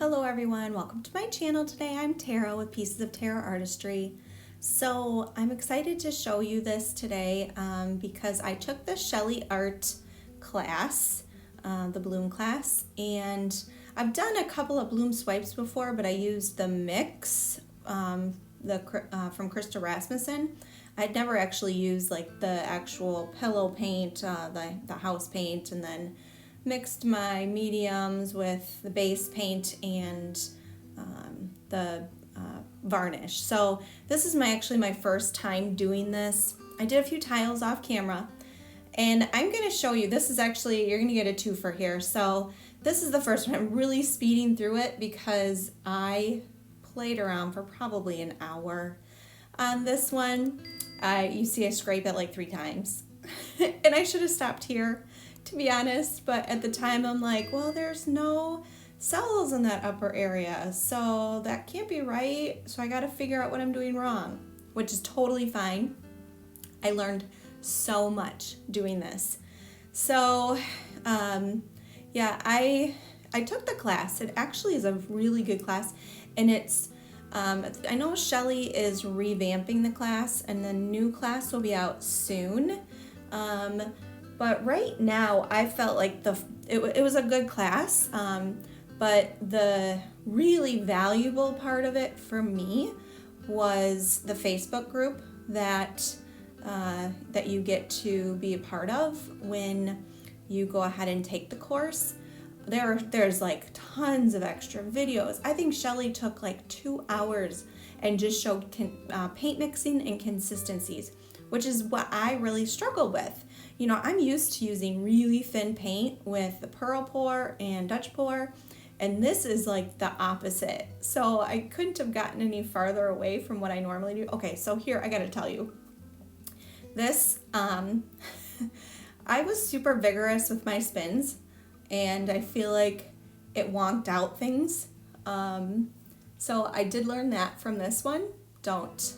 Hello everyone, welcome to my channel. Today I'm Tara with Pieces of Tara Artistry. So I'm excited to show you this today because I took the Shelee Art class, the bloom class, and I've done a couple of bloom swipes before, but I used the mix from Krista Rasmussen. I'd never actually used like the actual pillow paint, the house paint, and then mixed my mediums with the base paint and the varnish. So this is actually my first time doing this. I did a few tiles off camera, and I'm going to show you. This is actually, you're going to get a twofer here. So this is the first one. I'm really speeding through it because I played around for probably an hour on this one. You see I scrape it like 3 times and I should have stopped here, to be honest, but at the time I'm like, well, there's no cells in that upper area, so that can't be right, so I got to figure out what I'm doing wrong, which is totally fine. I learned so much doing this. So yeah, I took the class. It actually is a really good class, and it's I know Shelee is revamping the class, and the new class will be out soon. But right now, I felt like it was a good class, but the really valuable part of it for me was the Facebook group that you get to be a part of when you go ahead and take the course. There's like tons of extra videos. I think Shelee took like 2 hours and just showed paint mixing and consistencies, which is what I really struggle with. You know, I'm used to using really thin paint with the Pearl Pour and Dutch Pour, and this is like the opposite. So I couldn't have gotten any farther away from what I normally do. Okay, so here I gotta tell you, this, I was super vigorous with my spins, and I feel like it wonked out things. So I did learn that from this one. Don't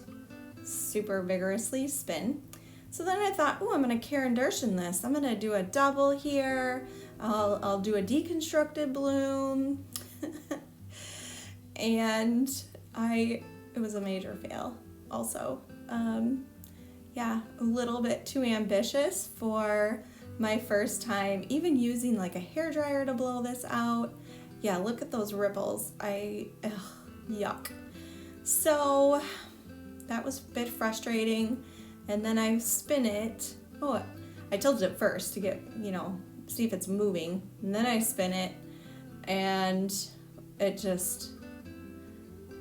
super vigorously spin. So then I thought, oh, I'm going to Karen Dershin this. I'm going to do a double here. I'll do a deconstructed bloom. And it was a major fail also. Yeah, a little bit too ambitious for my first time, even using like a hairdryer to blow this out. Yeah, look at those ripples. Yuck. So that was a bit frustrating. And then I spin it. Oh, I tilted it first to get, see if it's moving. And then I spin it, and it just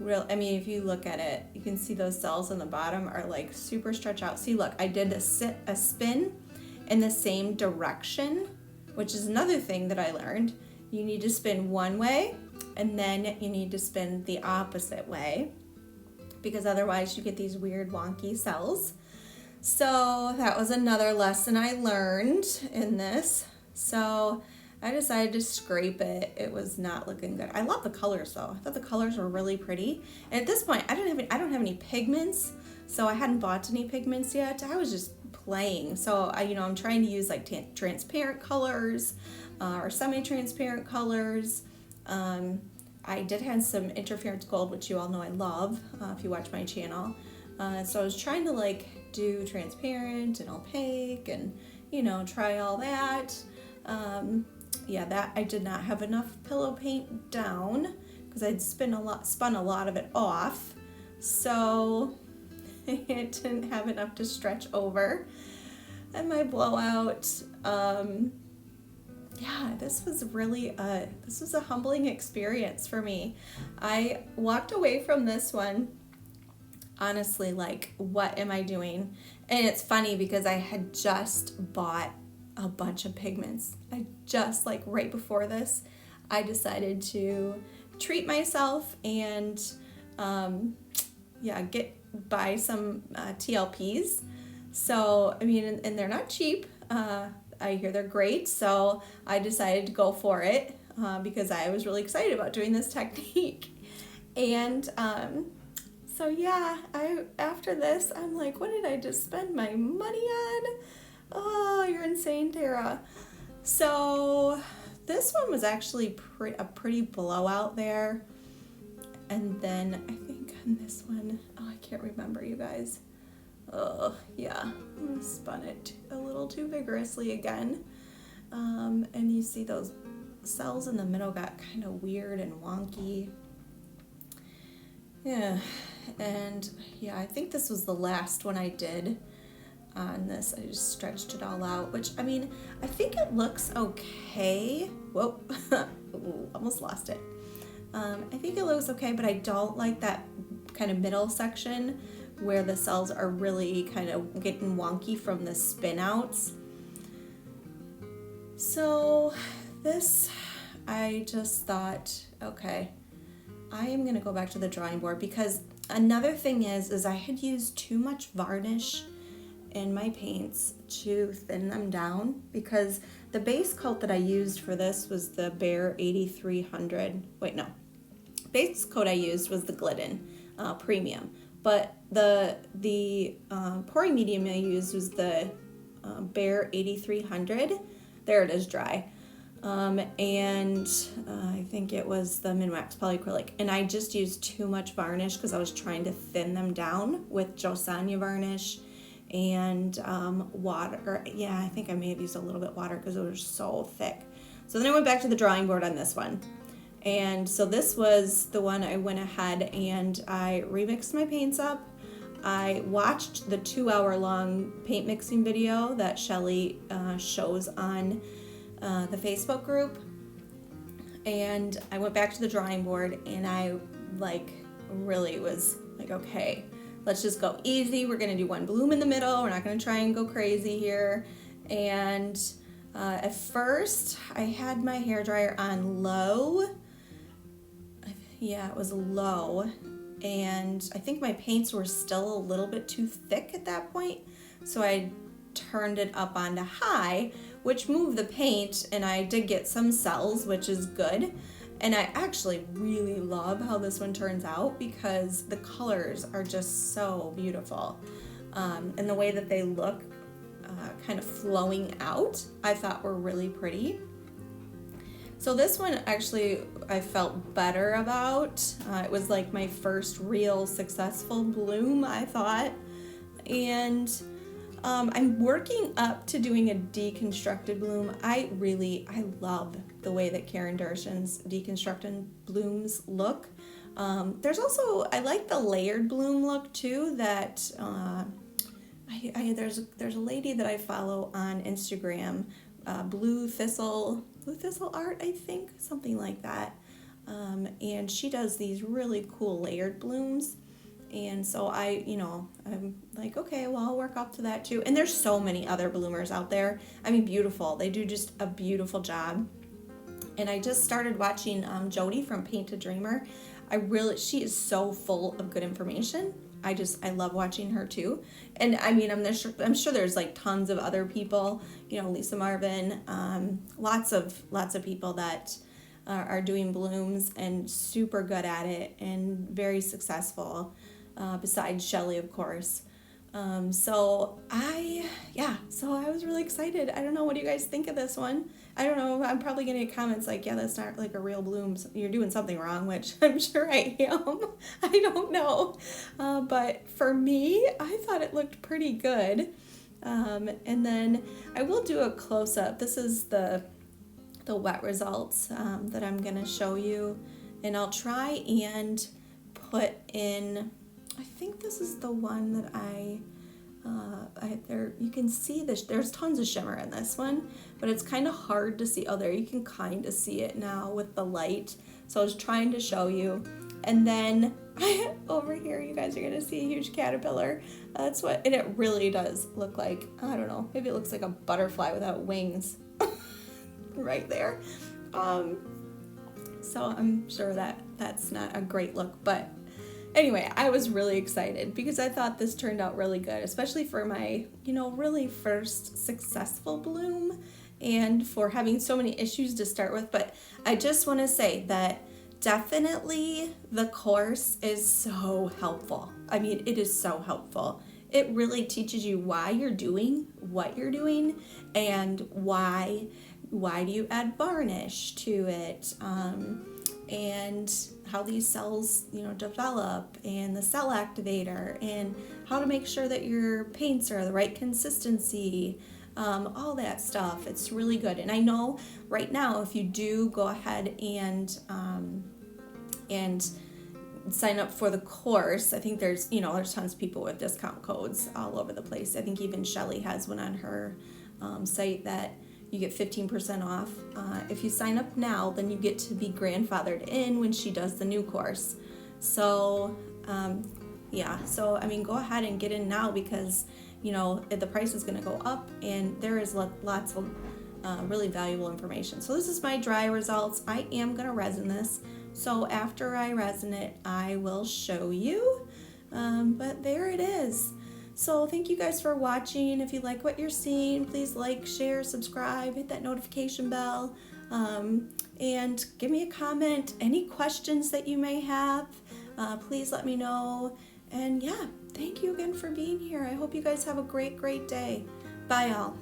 if you look at it, you can see those cells on the bottom are like super stretched out. See, look, I did a spin in the same direction, which is another thing that I learned. You need to spin one way, and then you need to spin the opposite way, because otherwise you get these weird wonky cells. So that was another lesson I learned in this. So I decided to scrape it. It was not looking good. I love the colors though. I thought the colors were really pretty. And at this point, I don't have any pigments, so I hadn't bought any pigments yet. I was just playing. So I'm trying to use like transparent colors or semi-transparent colors. I did have some interference gold, which you all know I love if you watch my channel. So I was trying to like do transparent and opaque and, try all that. Yeah, that I did not have enough pillow paint down because I'd spun a lot of it off. So it didn't have enough to stretch over. And my blowout, yeah, this was a humbling experience for me. I walked away from this one honestly like, what am I doing? And it's funny because I had just bought a bunch of pigments. I just, like, right before this, I decided to treat myself and buy some TLPs. So and they're not cheap. I hear they're great, so I decided to go for it because I was really excited about doing this technique. And so yeah, after this, I'm like, what did I just spend my money on? Oh, you're insane, Tara. So this one was actually a pretty blowout there. And then I think on this one, oh, I can't remember, you guys. Oh, yeah, I spun it a little too vigorously again. And you see those cells in the middle got kind of weird and wonky. Yeah, and yeah, I think this was the last one I did on this. I just stretched it all out, which, I mean, I think it looks okay. Whoa, ooh, almost lost it. I think it looks okay, but I don't like that kind of middle section where the cells are really kind of getting wonky from the spin outs. So this, I just thought, okay, I am gonna go back to the drawing board, because another thing is I had used too much varnish in my paints to thin them down, because the base coat that I used for this was the BEHR 8300. Wait, no. Base coat I used was the GLIDDEN Premium, but the pouring medium I used was the BEHR 8300. There it is, dry. And I think it was the MINWAX polycrylic, and I just used too much varnish because I was trying to thin them down with Josanya varnish and water. Yeah, I think I may have used a little bit water because it was so thick. So then I went back to the drawing board on this one, and so this was the one I went ahead and I remixed my paints up. I watched the 2-hour-long paint mixing video that Shelee shows on the Facebook group, and I went back to the drawing board, and I really was like, okay, let's just go easy. We're gonna do one bloom in the middle. We're not gonna try and go crazy here. And at first I had my hairdryer on low. Yeah, it was low, and I think my paints were still a little bit too thick at that point, so I turned it up onto high, which moved the paint, and I did get some cells, which is good. And I actually really love how this one turns out, because the colors are just so beautiful, and the way that they look kind of flowing out, I thought were really pretty. So this one actually I felt better about. It was like my first real successful bloom, I thought. And I'm working up to doing a deconstructed bloom. I love the way that Karen Dershen's Deconstructed Blooms look. There's also, I like the layered bloom look too, that there's a lady that I follow on Instagram, Blue Thistle Art, I think, something like that. And she does these really cool layered blooms. And so I'm like, okay, well, I'll work up to that too. And there's so many other bloomers out there. I mean, beautiful. They do just a beautiful job. And I just started watching Jody from Paint to Dreamer. She is so full of good information. I love watching her too. And I mean, I'm sure there's like tons of other people, Lisa Marvin, lots of people that are doing blooms and super good at it and very successful, besides Shelee, of course. So I was really excited. I don't know, what do you guys think of this one? I don't know, I'm probably gonna get comments like, yeah, that's not like a real bloom, you're doing something wrong, which I'm sure I am. I don't know, but for me, I thought it looked pretty good. And then I will do a close-up. This is the wet results that I'm gonna show you, and I'll try and put in, I think this is the one that you can see this, there's tons of shimmer in this one, but it's kind of hard to see. Oh, there, you can kind of see it now with the light. So I was trying to show you. And then over here, you guys are gonna see a huge caterpillar. And it really does look like, I don't know, maybe it looks like a butterfly without wings right there. So I'm sure that's not a great look, but anyway, I was really excited because I thought this turned out really good, especially for my, really first successful bloom, and for having so many issues to start with. But I just want to say that definitely the course is so helpful. I mean, it is so helpful. it really teaches you why you're doing what you're doing, and why do you add varnish to it, and how these cells, develop, and the cell activator, and how to make sure that your paints are the right consistency, all that stuff. It's really good. And I know right now, if you do go ahead and sign up for the course, I think there's tons of people with discount codes all over the place. I think even Shelee has one on her site that you get 15% off. If you sign up now, then you get to be grandfathered in when she does the new course. So so I mean, go ahead and get in now, because the price is going to go up, and there is lots of really valuable information. So this is my dry results. I am going to resin this, so after I resin it, I will show you, but there it is. So thank you guys for watching. If you like what you're seeing, please like, share, subscribe, hit that notification bell, and give me a comment. Any questions that you may have, please let me know. And yeah, thank you again for being here. I hope you guys have a great day. Bye, all.